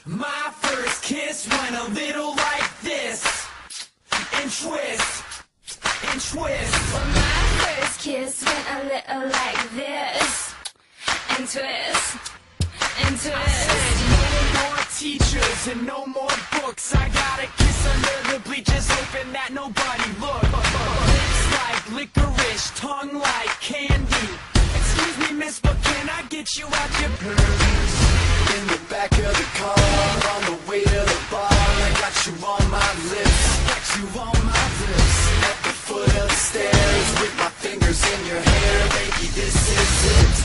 My first kiss went a little like this, and twist, and twist. Well, my first kiss went a little like this, and twist, and twist. I said no more teachers and no more books. I got a kiss under the bleachers, hoping that nobody looked. Lips like licorice, tongue like candy. Excuse me, miss, but can I get you out your purse? In the back of the car, on the way to the bar, I got you on my lips, Got you on my lips. at the foot of the stairs, with my fingers in your hair, baby, this is it.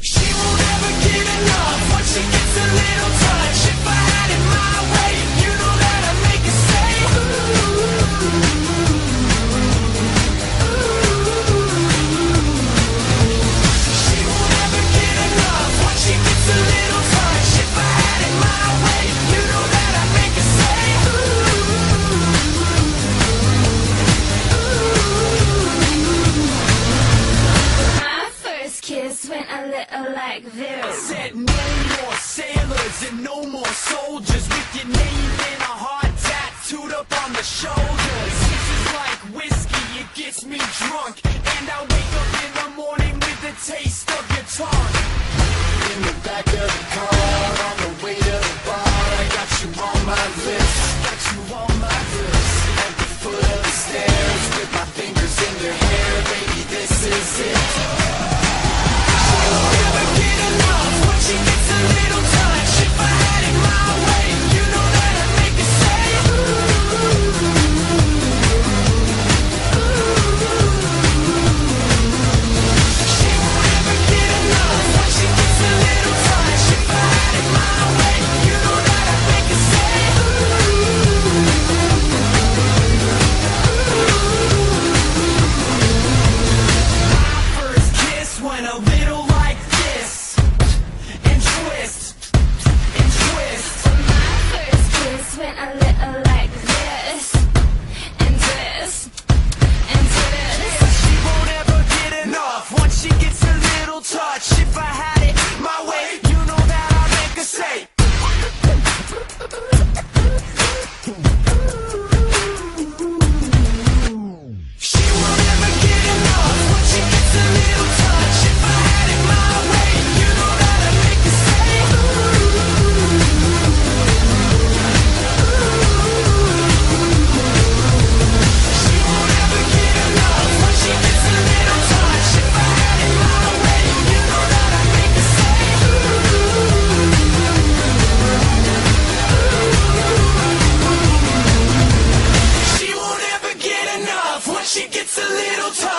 She won't ever get enough once she gets a little touch. If I had it my way, you know that I'd make her say She won't ever get enough once she gets a little touch. If I had it my way, you know that I'd make her say My first kiss went a little like I this. said no more sailors and no more soldiers with your name in a heart tattooed up on the shoulders. This is like whiskey, it gets me drunk, and I wake up in the morning with the taste of your tongue. In the back of the car, on the way to the bar, I got you on my lips, Got you on my lips. at the foot of the stairs, with my fingers in your hair, baby, this is it. Never get enough once she gets a little touch. If I had it my way, you know that I'd make her say She won't ever get enough once she gets a little touch. If I had it my way, you know that I'd make her say My first kiss went a little like this, and twist, and twist. My first kiss went a little like this, and twist, and twist. She won't ever get enough once she gets a little touch. If I had it my way, you know that I'd make her say She won't ever get enough once she gets a little touch. If I had it my way, you know that I'd make her say She won't ever get enough once she gets a little touch. If I had it my way, you know that I'd make her say She won't ever get enough once she gets a little touch.